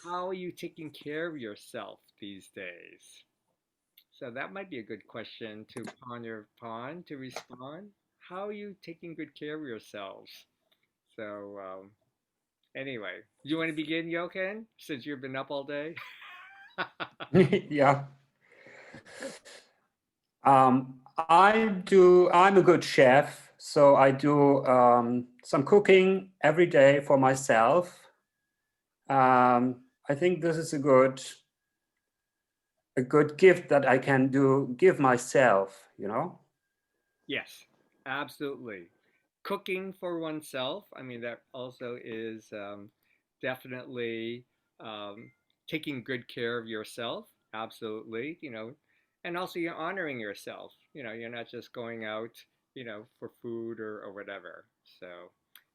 How are you taking care of yourself these days? So that might be a good question to ponder upon to respond. How are you taking good care of yourselves? So, anyway, do you want to begin, Jochen, since you've been up all day? Yeah. I'm a good chef, so I do some cooking every day for myself. I think this is a good gift that I can give myself, you know? Yes, absolutely. Cooking for oneself, I mean, that also is definitely um, taking good care of yourself. Absolutely. And also you're honoring yourself. You're not just going out, for food or whatever. So,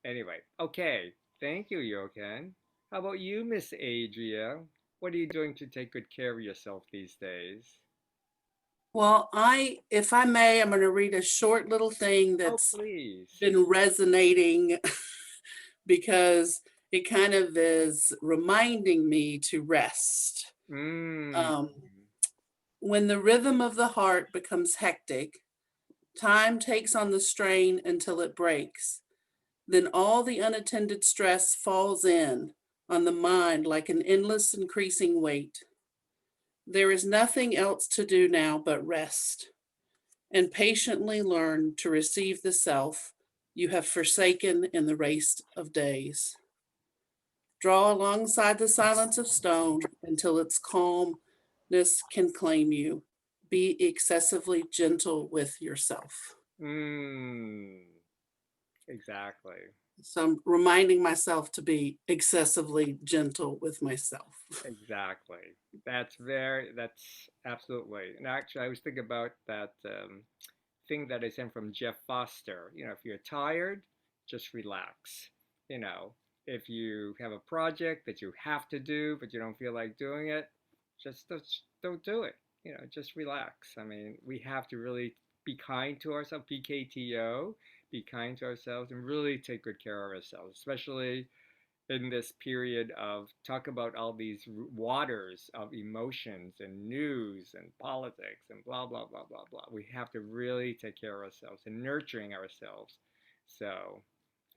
anyway, okay. Thank you, Jochen. How about you, Miss Adria? What are you doing to take good care of yourself these days? Well, if I may, I'm going to read a short little thing Oh, that's please. been resonating because it kind of is reminding me to rest. Mm. Um, when the rhythm of the heart becomes hectic, time takes on the strain until it breaks. Then all the unattended stress falls in on the mind like an endless increasing weight. There is nothing else to do now but rest and patiently learn to receive the self you have forsaken in the race of days. Draw alongside the silence of stone until its calmness can claim you. Be excessively gentle with yourself. Mm, exactly. So I'm reminding myself to be excessively gentle with myself. Exactly. That's absolutely. And actually, I was thinking about that thing that I sent from Jeff Foster. If you're tired, just relax. You know, if you have a project that you have to do, but you don't feel like doing it, just don't do it. Just relax. I mean, we have to really be kind to ourselves, PKTO, be kind to ourselves, and really take good care of ourselves, especially in this period of talk about all these waters of emotions and news and politics and blah blah blah blah blah. We have to really take care of ourselves and nurturing ourselves. So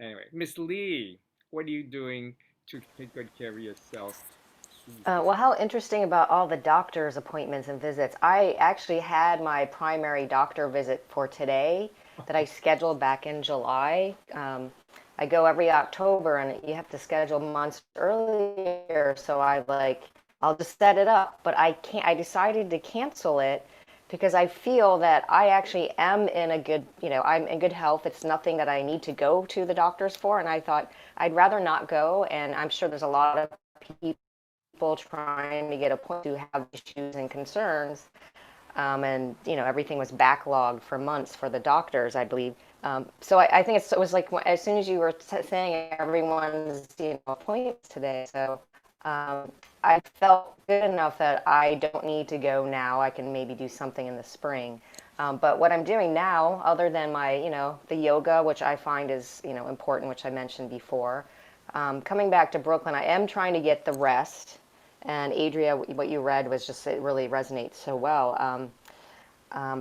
anyway, Miss Lee, what are you doing to take good care of yourself these days? Well, how interesting about all the doctor's appointments and visits. I actually had my primary doctor visit for today that I scheduled back in July. I go every October and you have to schedule months earlier. So I'll just set it up. But I decided to cancel it because I feel that I actually am in a good, I'm in good health. It's nothing that I need to go to the doctors for. And I thought I'd rather not go. And I'm sure there's a lot of people trying to get appointed who have issues and concerns. And everything was backlogged for months for the doctors, I believe. So I think it was like as soon as you were saying everyone's appointments today. So I felt good enough that I don't need to go now. I can maybe do something in the spring. But what I'm doing now, other than my, the yoga, which I find is, important, which I mentioned before, coming back to Brooklyn, I am trying to get the rest. And Adria, what you read was just, it really resonates so well.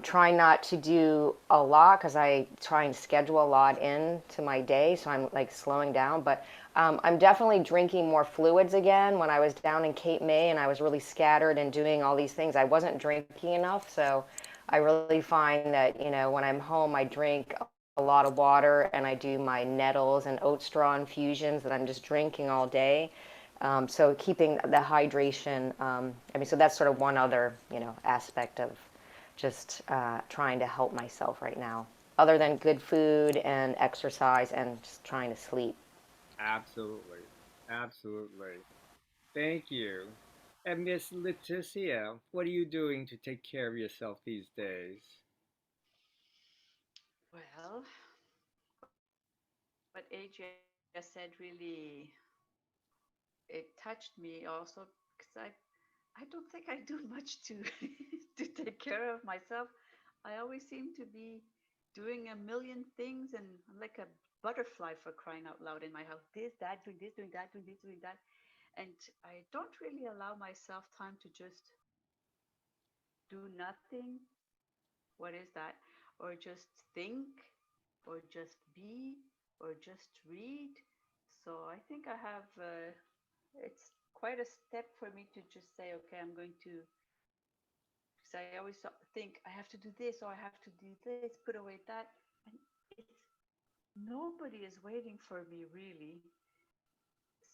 Trying not to do a lot because I try and schedule a lot into my day, so I'm like slowing down. But I'm definitely drinking more fluids again. When I was down in Cape May and I was really scattered and doing all these things, I wasn't drinking enough. So I really find that when I'm home, I drink a lot of water and I do my nettles and oat straw infusions that I'm just drinking all day. So keeping the hydration. So that's sort of one other aspect of just trying to help myself right now, other than good food and exercise and just trying to sleep. Absolutely, absolutely. Thank you. And Miss Leticia, what are you doing to take care of yourself these days? Well, what Adria said really it touched me also because I don't think I do much to to take care of myself. I always seem to be doing a million things and I'm like a butterfly for crying out loud in my house. This, that, doing this, doing that, doing this, doing that. and I don't really allow myself time to just do nothing. What is that? Or just think, or just be, or just read. So I think I have, it's quite a step for me to just say, okay, I'm going to, because I always think I have to do this or I have to do this, put away that. And it's, nobody is waiting for me really.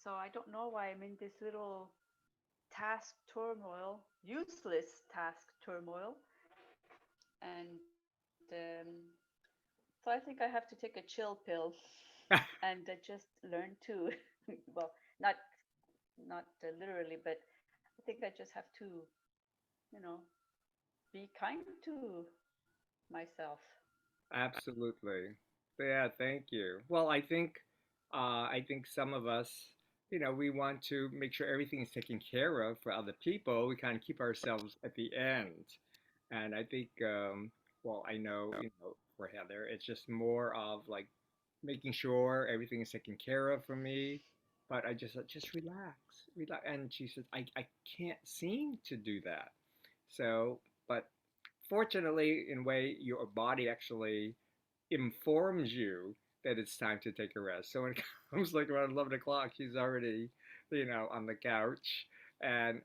So I don't know why I'm in this little task turmoil, useless task turmoil. And so I think I have to take a chill pill and just learn to, well, not literally, but I think I just have to, you know, be kind to myself. Absolutely. Yeah, thank you. Well, I think some of us, we want to make sure everything is taken care of for other people. We kind of keep ourselves at the end. And I think, well, I know, for Heather, it's just more of like making sure everything is taken care of for me. But I just relax, relax. And she says, I can't seem to do that. So, but fortunately, in a way, your body actually informs you that it's time to take a rest. So when it comes like around 11 o'clock, she's already, on the couch, and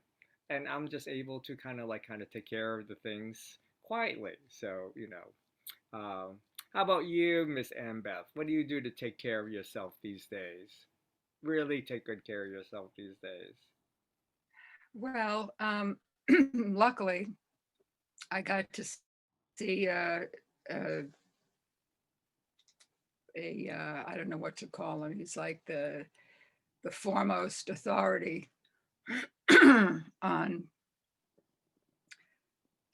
I'm just able to kind of take care of the things quietly. So how about you, Miss Ambeth? What do you do to take care of yourself these days? Really take good care of yourself these days. Well, luckily, I got to see a, I don't know what to call him. He's like the foremost authority on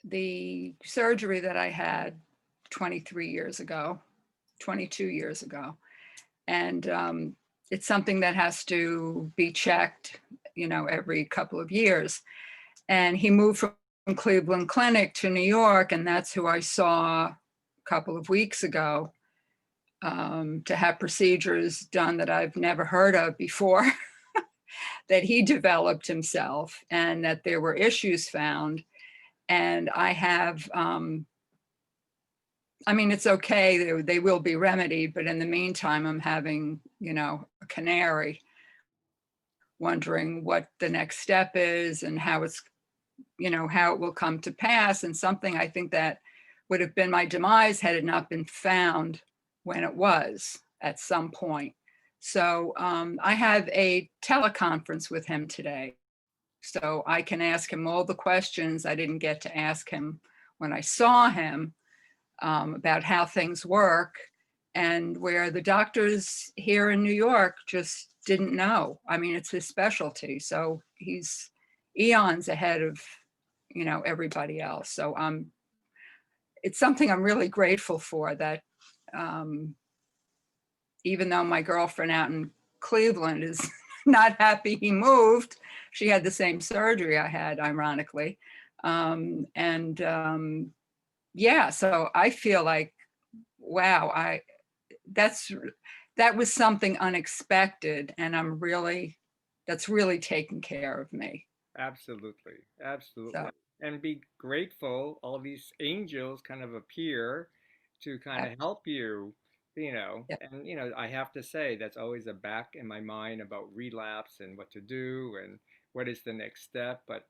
the surgery that I had 23 years ago, 22 years ago. And it's something that has to be checked, every couple of years. And he moved from Cleveland Clinic to New York, and that's who I saw a couple of weeks ago to have procedures done that I've never heard of before, that he developed himself, and that there were issues found. And I have, I mean, it's okay, they will be remedied, but in the meantime, I'm having, a canary, wondering what the next step is and how it's, how it will come to pass. And something I think that would have been my demise had it not been found when it was at some point. So I have a teleconference with him today. So I can ask him all the questions I didn't get to ask him when I saw him, about how things work, and where the doctors here in New York just didn't know. I mean, it's his specialty. So he's eons ahead of, everybody else. So it's something I'm really grateful for, that even though my girlfriend out in Cleveland is not happy he moved, she had the same surgery I had, ironically. Yeah, so I feel like, wow, that was something unexpected, and that's really taking care of me. Absolutely, So absolutely. And be grateful all these angels kind of appear to kind of help you, yeah, And I have to say that's always a back in my mind about relapse and what to do and what is the next step. But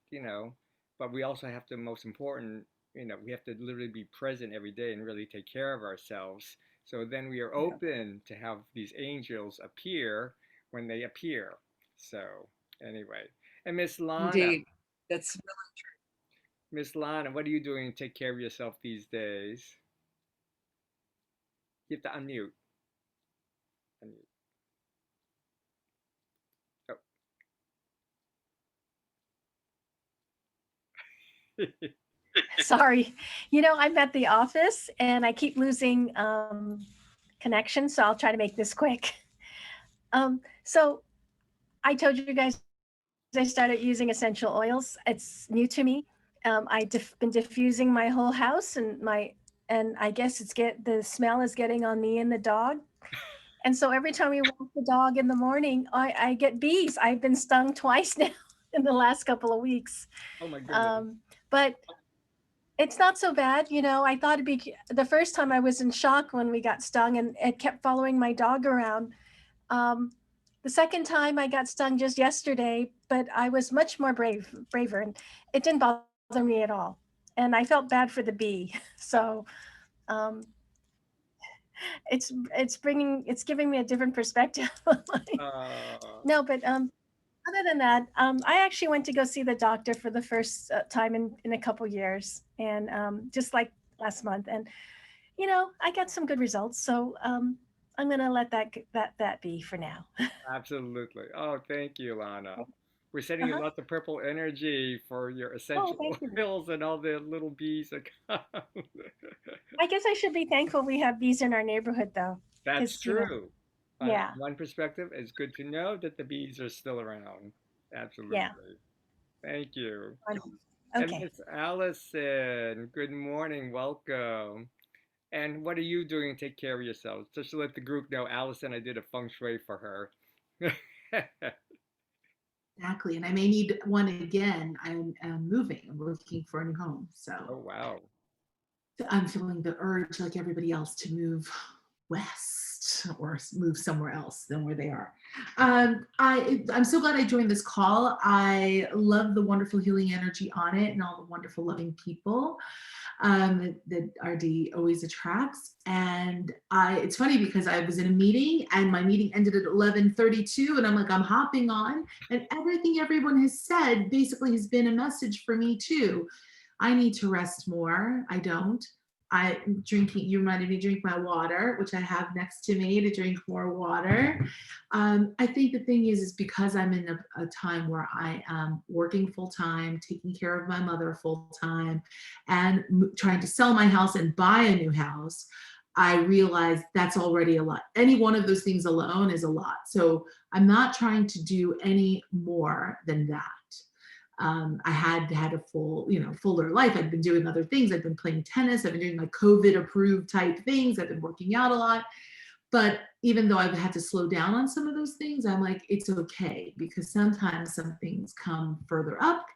we also have to, most important, we have to literally be present every day and really take care of ourselves. So then we are yeah, open to have these angels appear when they appear. So anyway. And indeed. That's Miss Lana, what are you doing to take care of yourself these days? You have to unmute. Unmute. Oh. Sorry. I'm at the office and I keep losing connection, so I'll try to make this quick. So I told you guys I started using essential oils. It's new to me. I've been diffusing my whole house, and I guess the smell is getting on me and the dog. And so every time we walk the dog in the morning, I get bees. I've been stung twice now in the last couple of weeks. Oh my goodness. But it's not so bad. I thought it'd be the first time I was in shock when we got stung and it kept following my dog around. The second time I got stung just yesterday, but I was much more braver, and it didn't bother me at all. And I felt bad for the bee. So um, it's giving me a different perspective. Uh, No, but other than that, I actually went to go see the doctor for the first time in a couple years, and just like last month, and I got some good results. So I'm gonna let that be for now. Absolutely. Oh, thank you, Lana. We're sending you Uh-huh. lots of purple energy for your Oh, essential thank you. oils and all the little bees that come. I guess I should be thankful we have bees in our neighborhood, though, That's because true. On yeah, one perspective, it's good to know that the bees are still around. yeah. Absolutely. Thank you. And Okay. Miss Allison, good morning. Welcome. And what are you doing to take care of yourself? Just to let the group know, Allison, I did a feng shui for her. Exactly. And I may need one again. I'm moving. I'm looking for a new home. So Oh, wow. I'm feeling the urge, like everybody else, to move west or move somewhere else than where they are. I'm so glad I joined this call. I love the wonderful healing energy on it and all the wonderful, loving people that RD always attracts. And it's funny because I was in a meeting and my meeting ended at 11:32, and I'm like, I'm hopping on, and everything everyone has said basically has been a message for me too. I need to rest more. I don't. I'm drinking, you reminded me to drink my water, which I have next to me to drink more water. I think the thing is because I'm in a time where I am working full time, taking care of my mother full time, and trying to sell my house and buy a new house, I realize that's already a lot. Any one of those things alone is a lot. So I'm not trying to do any more than that. I had a fuller life. I'd been doing other things. I've been playing tennis. I've been doing my COVID approved type things. I've been working out a lot. But even though I've had to slow down on some of those things, I'm like, it's okay, because sometimes some things come further up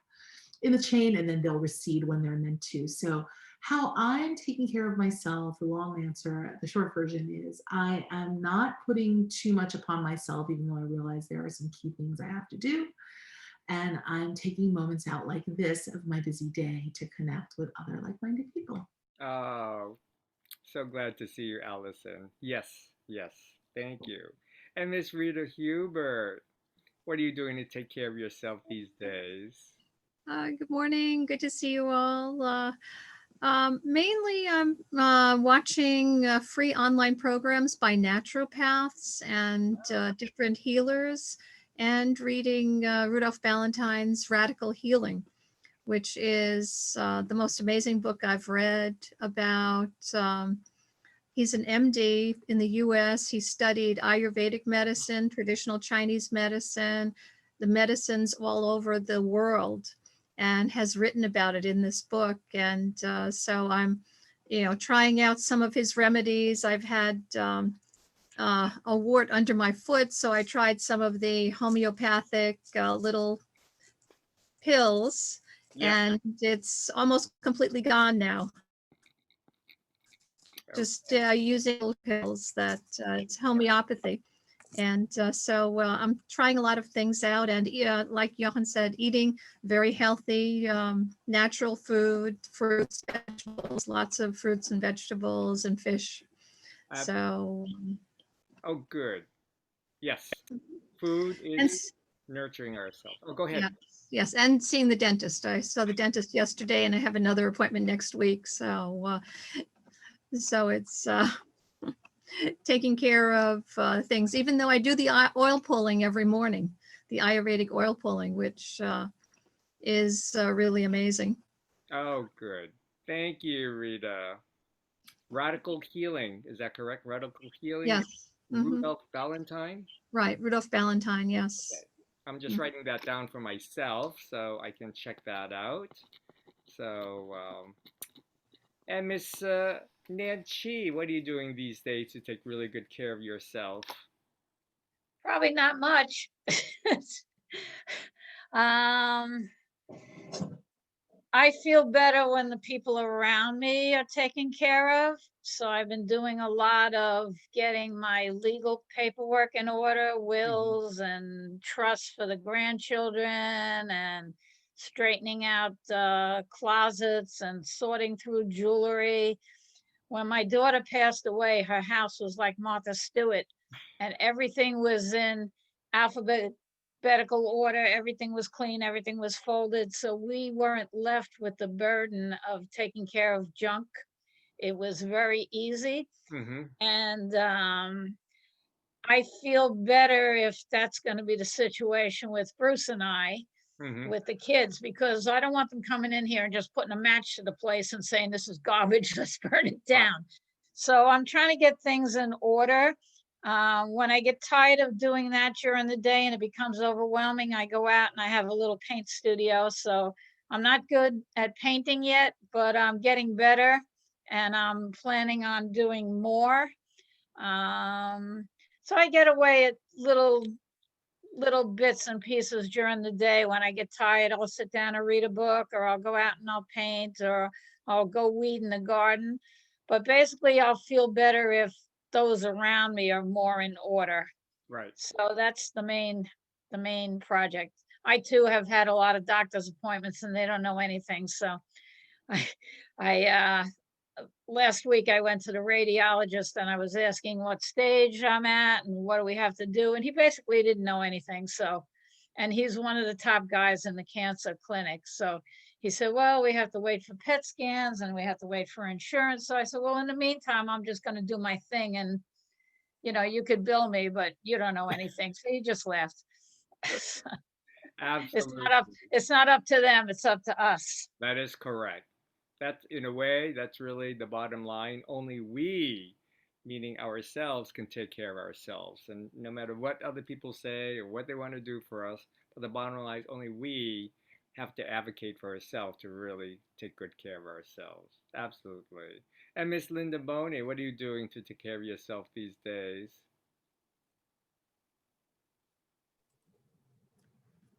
in the chain and then they'll recede when they're meant to. So how I'm taking care of myself, the long answer, the short version is I am not putting too much upon myself, even though I realize there are some key things I have to do. And I'm taking moments out like this of my busy day to connect with other like-minded people. Oh, so glad to see you, Allison. Yes, yes. Thank you. And Miss Rita Hubert, what are you doing to take care of yourself these days? Good morning. Good to see you all. Mainly, I'm watching free online programs by naturopaths and different healers, and reading Rudolph Ballantyne's Radical Healing, which is the most amazing book I've read about. He's an MD in the US. He studied Ayurvedic medicine, traditional Chinese medicine, the medicines all over the world, and has written about it in this book. And so I'm, trying out some of his remedies. I've had a wart under my foot, so I tried some of the homeopathic little pills, Yeah. and it's almost completely gone now. Just using pills that it's homeopathy. And so I'm trying a lot of things out. And like Johan said, eating very healthy, natural food, fruits, vegetables, lots of fruits and vegetables and fish. Ab- So, oh, good. Yes. Food and is nurturing ourselves. Oh, go ahead. yeah, yes, and seeing the dentist. I saw the dentist yesterday, and I have another appointment next week. So it's taking care of things, even though I do the oil pulling every morning, the Ayurvedic oil pulling, which is really amazing. Oh, good. Thank you, Rita. Radical healing. Is that correct? Radical healing. Yes. Rudolph Valentine. Right. Rudolph Valentine. Yes. Okay. I'm just writing that down for myself so I can check that out. So, and Nancy, what are you doing these days to take really good care of yourself? Probably not much. um, I feel better when the people around me are taken care of. So I've been doing a lot of getting my legal paperwork in order, Hmm. wills and trusts for the grandchildren, and straightening out closets and sorting through jewelry. When my daughter passed away, her house was like Martha Stewart, and everything was in alphabetical order. Everything was clean, everything was folded. So we weren't left with the burden of taking care of junk. It was very easy. Hmm. And I feel better if that's going to be the situation with Bruce and I, Hmm. with the kids, because I don't want them coming in here and just putting a match to the place and saying this is garbage, let's burn it Right. down. So I'm trying to get things in order. When I get tired of doing that during the day and it becomes overwhelming, I go out and I have a little paint studio. So I'm not good at painting yet, but I'm getting better and I'm planning on doing more. Um, so I get away at little bits and pieces during the day. When I get tired, I'll sit down and read a book, or I'll go out and I'll paint, or I'll go weed in the garden. But basically, I'll feel better if those around me are more in order. Right. So that's the main project. I too have had a lot of doctor's appointments and they don't know anything. So I, I last week I went to the radiologist and I was asking what stage I'm at and what do we have to do. And he basically didn't know anything. So, and he's one of the top guys in the cancer clinic. So he said, well, we have to wait for PET scans and we have to wait for insurance. So I said, well, in the meantime, I'm just going to do my thing. And, you could bill me, but you don't know anything. So he just laughed. It's not up, Absolutely. it's not up to them. It's up to us. That is correct. That's in a way, that's really the bottom line. Only we, meaning ourselves, can take care of ourselves. And no matter what other people say or what they want to do for us, but the bottom line is only we have to advocate for ourselves to really take good care of ourselves. Absolutely. And Miss Linda Boney, what are you doing to take care of yourself these days?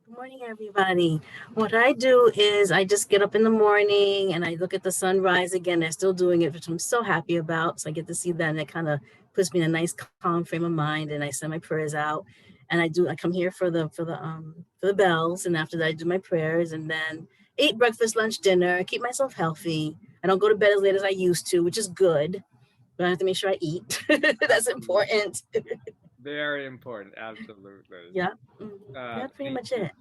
Good morning, everybody. What I do is I just get up in the morning and I look at the sunrise again. They're still doing it, which I'm so happy about. So I get to see that, and it kind of puts me in a nice, calm frame of mind. And I send my prayers out, and I come here for the bells, and after that I do my prayers, and then eat breakfast, lunch, dinner, keep myself healthy. I don't go to bed as late as I used to, which is good, but I have to make sure I eat. That's Absolutely. important. Very important. Absolutely. Yeah, that's pretty Me much too. it.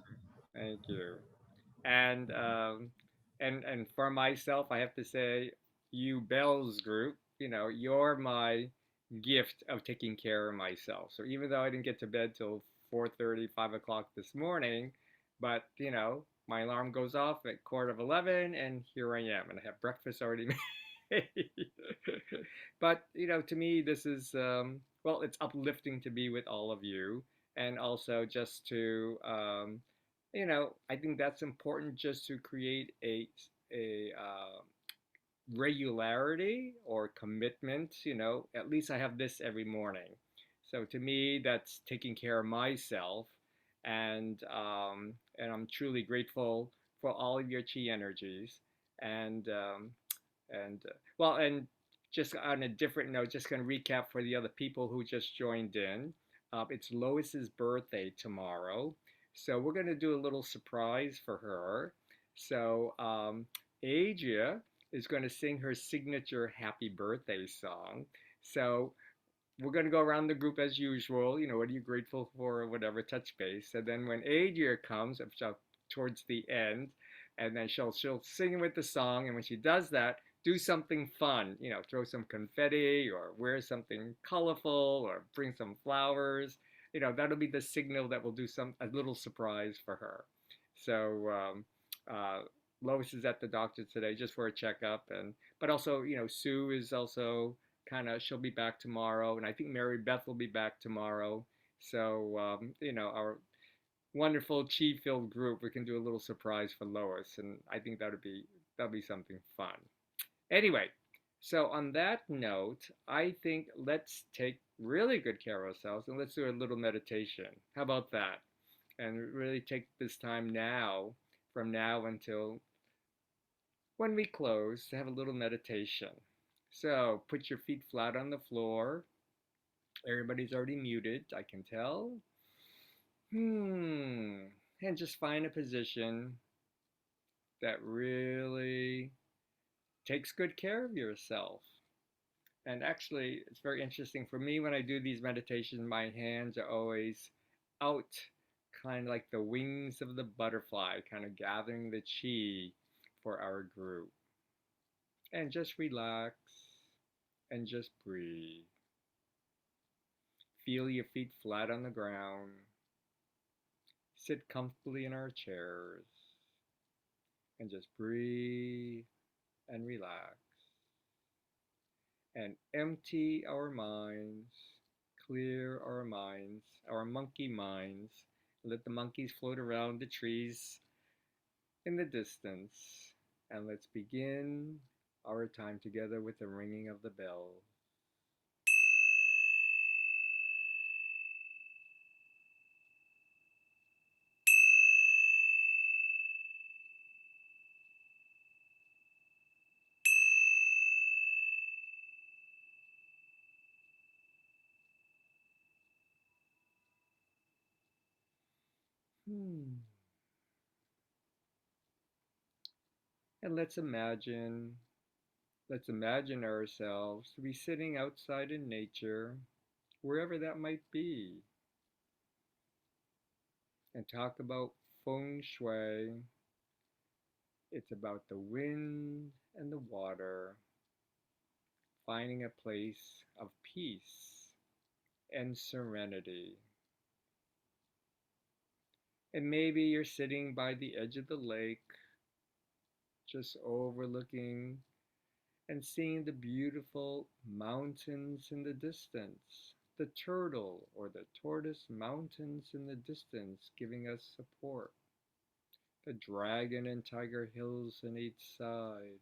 Thank you. And and for myself, I have to say, you Bells group, you're my gift of taking care of myself. So even though I didn't get to bed till 4:30, 5 o'clock this morning, but my alarm goes off at quarter of 11, and here I am, and I have breakfast already made. But to me, this is well, it's uplifting to be with all of you, and also just to I think that's important, just to create a regularity or commitment. At least I have this every morning. So to me, that's taking care of myself, and I'm truly grateful for all of your chi energies, and well, and just on a different note, just going to recap for the other people who just joined in. It's Lois's birthday tomorrow, so we're going to do a little surprise for her. So Asia is going to sing her signature happy birthday song. So we're going to go around the group as usual. What are you grateful for, or whatever, touch base. And then when Adia comes, towards the end, and then she'll sing with the song. And when she does that, do something fun. Throw some confetti, or wear something colorful, or bring some flowers. That'll be the signal that we'll do a little surprise for her. So Lois is at the doctor today just for a checkup, but also Sue is also she'll be back tomorrow, and I think Mary Beth will be back tomorrow. So our wonderful chi filled group, we can do a little surprise for Lois, and I think that'll be something fun. Anyway, So, on that note, I think let's take really good care of ourselves and let's do a little meditation. How about that? And really take this time now, from now until when we close, to have a little meditation. So, put your feet flat on the floor. Everybody's already muted, I can tell. And just find a position that really takes good care of yourself. And actually, it's very interesting for me when I do these meditations, my hands are always out, kind of like the wings of the butterfly, kind of gathering the chi for our group. And just relax and just breathe. Feel your feet flat on the ground. Sit comfortably in our chairs and just breathe and relax. And empty our minds, clear our minds, our monkey minds. Let the monkeys float around the trees in the distance. And let's begin our time together with the ringing of the bell. Hmm. And let's imagine ourselves to be sitting outside in nature, wherever that might be, and talk about feng shui. It's about the wind and the water, finding a place of peace and serenity. And maybe you're sitting by the edge of the lake, just overlooking and seeing the beautiful mountains in the distance, the turtle or the tortoise mountains in the distance giving us support, the dragon and tiger hills on each side,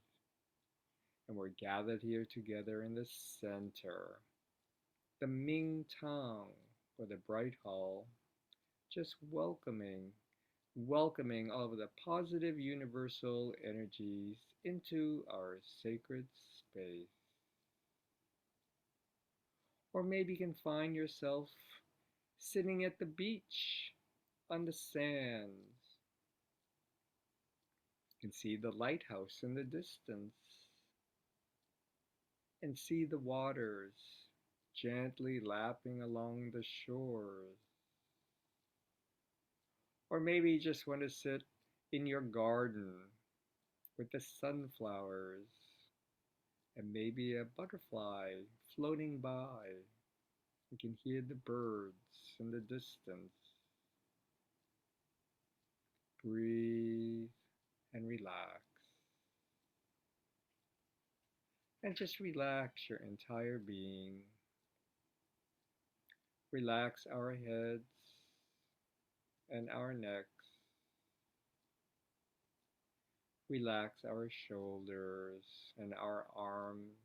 and we're gathered here together in the center, the Ming Tong or the bright hall, just welcoming all of the positive universal energies into our sacred space. Or maybe you can find yourself sitting at the beach on the sands. You can see the lighthouse in the distance and see the waters gently lapping along the shores. Or maybe you just want to sit in your garden with the sunflowers and maybe a butterfly floating by. You can hear the birds in the distance. Breathe and relax. And just relax your entire being. Relax our heads and our necks. Relax our shoulders and our arms.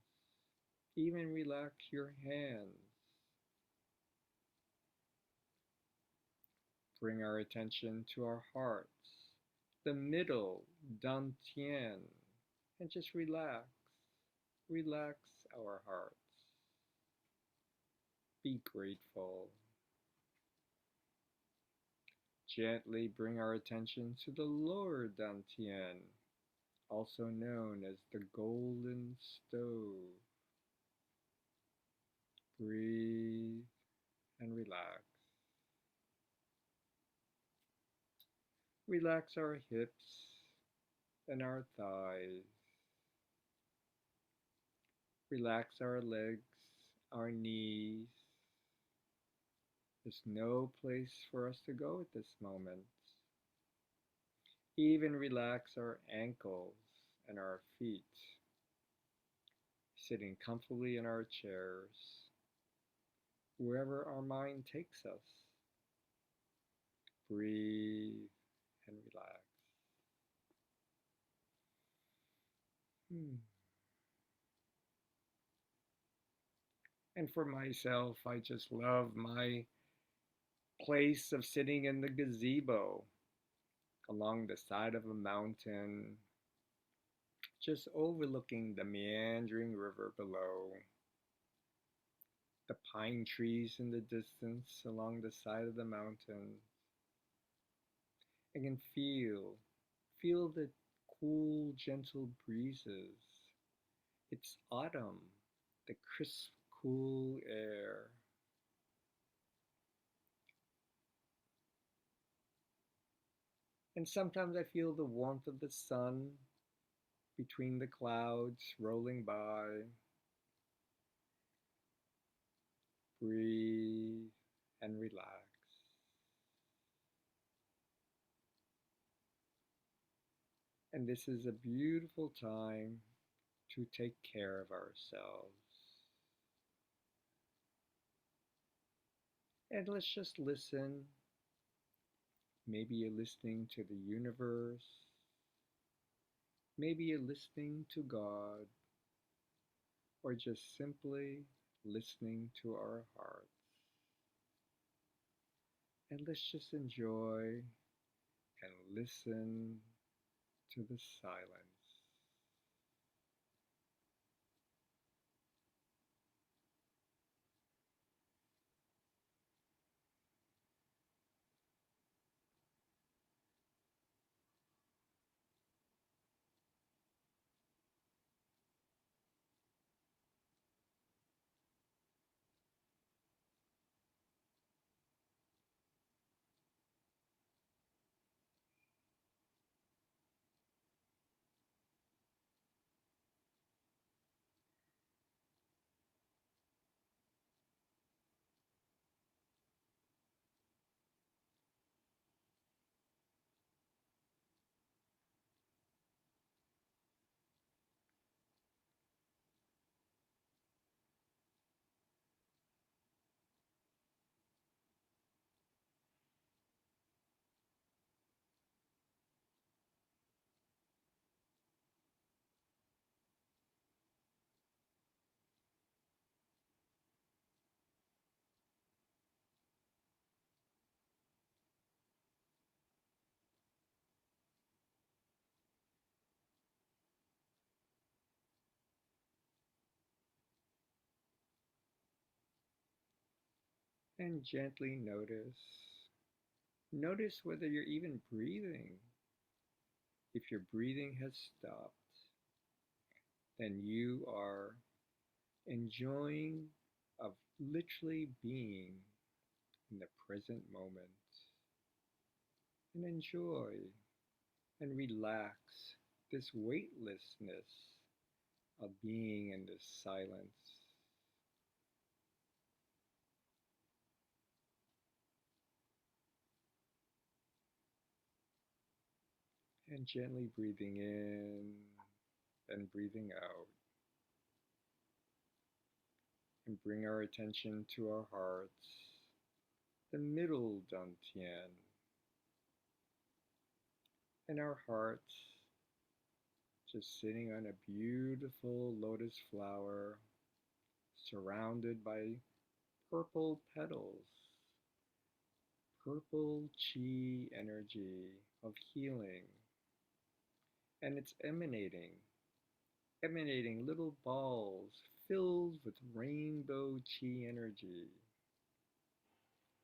Even relax your hands. Bring our attention to our hearts, the middle, dantian, and just relax. Relax our hearts. Be grateful. Gently bring our attention to the lower dantian, also known as the golden stove. Breathe and relax. Relax our hips and our thighs. Relax our legs, our knees. There's no place for us to go at this moment. Even relax our ankles and our feet, sitting comfortably in our chairs, wherever our mind takes us. Breathe and relax. And for myself, I just love my place of sitting in the gazebo along the side of a mountain, just overlooking the meandering river below, the pine trees in the distance along the side of the mountain. I can feel the cool, gentle breezes. It's autumn, the crisp, cool air. And sometimes I feel the warmth of the sun between the clouds rolling by. Breathe and relax. And this is a beautiful time to take care of ourselves. And let's just listen. Maybe you're listening to the universe. Maybe you're listening to God. Or just simply listening to our hearts. And let's just enjoy and listen to the silence. And gently notice. Notice whether you're even breathing. If your breathing has stopped, then you are enjoying of literally being in the present moment. And enjoy and relax this weightlessness of being in this silence. And gently breathing in and breathing out. And bring our attention to our hearts, the middle dantian, and our hearts just sitting on a beautiful lotus flower surrounded by purple petals, purple chi energy of healing, and it's emanating little balls filled with rainbow chi energy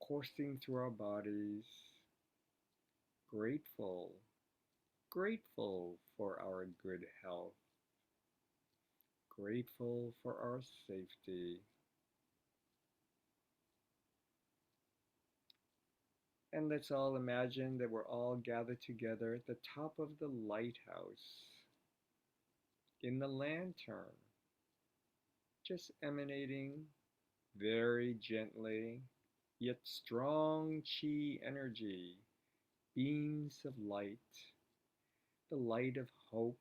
coursing through our bodies, grateful, grateful for our good health, grateful for our safety. And let's all imagine that we're all gathered together at the top of the lighthouse in the lantern, just emanating very gently, yet strong chi energy, beams of light, the light of hope,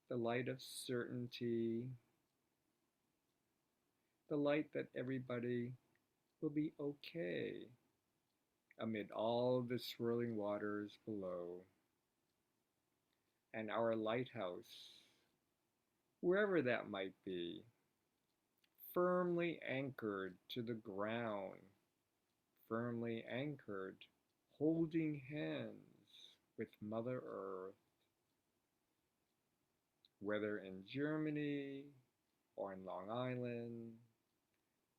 the light of certainty, the light that everybody will be okay amid all the swirling waters below. And our lighthouse, wherever that might be, firmly anchored to the ground, firmly anchored, holding hands with Mother Earth, whether in Germany or in Long Island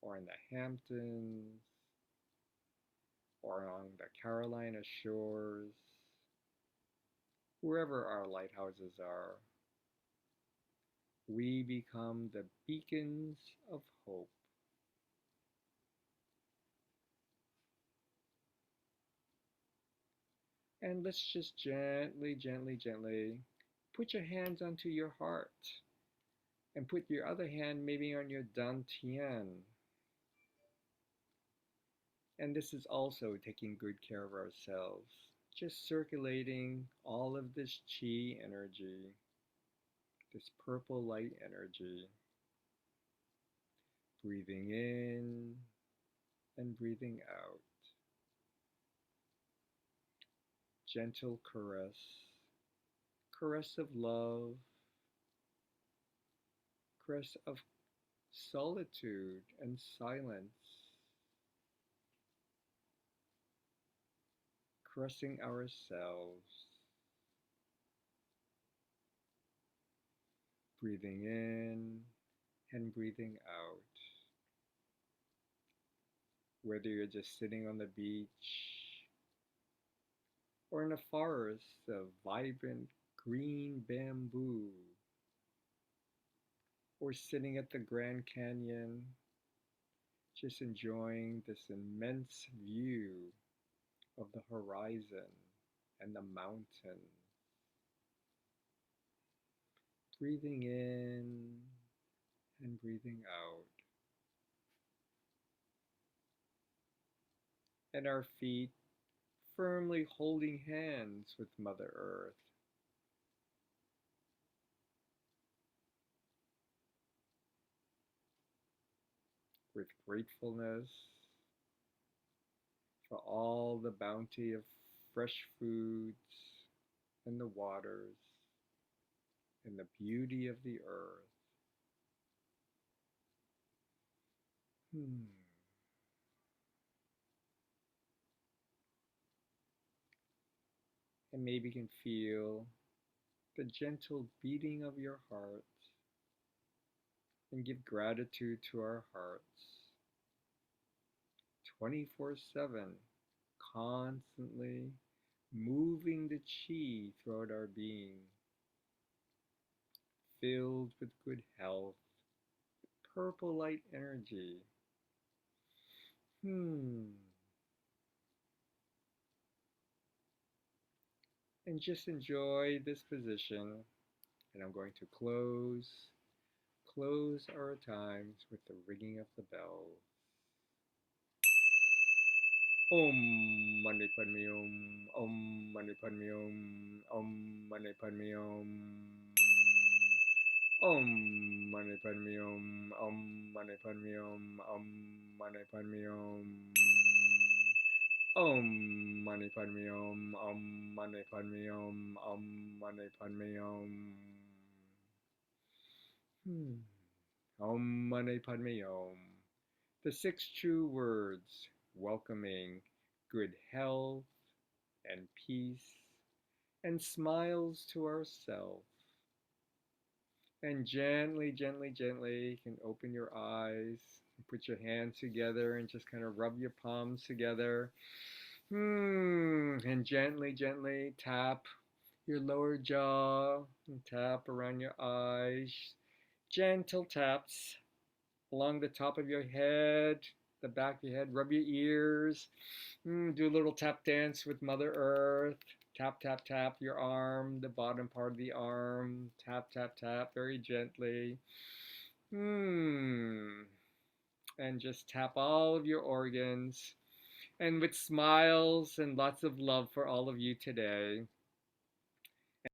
or in the Hamptons or on the Carolina shores, wherever our lighthouses are, we become the beacons of hope. And let's just gently, gently, gently put your hands onto your heart and put your other hand maybe on your dantian. And this is also taking good care of ourselves, just circulating all of this chi energy, this purple light energy, breathing in and breathing out. Gentle caress, caress of love, caress of solitude and silence, caressing ourselves, breathing in and breathing out. Whether you're just sitting on the beach or in a forest of vibrant green bamboo, or sitting at the Grand Canyon, just enjoying this immense view of the horizon and the mountains. Breathing in and breathing out. And our feet firmly holding hands with Mother Earth. With gratefulness for all the bounty of fresh foods and the waters and the beauty of the earth. And maybe you can feel the gentle beating of your heart and give gratitude to our hearts 24/7, constantly moving the chi throughout our being, filled with good health, purple light energy. And just enjoy this position. And I'm going to close our times with the ringing of the bell. Om Mani Padme Hum, Om Mani Padme Hum, Om Mani Padme Hum. Om Mani Padme Hum, Om Mani Padme Hum, Om Mani Padme Hum. Om Mani Padme Hum, Om Mani Padme Hum, Om Mani Padme Hum. Om Mani Padme Hum. The 6 true words welcoming good health and peace and smiles to ourselves. And gently, gently, gently, you can open your eyes, put your hands together and just kind of rub your palms together. And gently, gently tap your lower jaw and tap around your eyes. Gentle taps along the top of your head, the back of your head, rub your ears. Do a little tap dance with Mother Earth. Tap, tap, tap your arm, the bottom part of the arm. Tap, tap, tap very gently. And just tap all of your organs. And with smiles and lots of love for all of you today.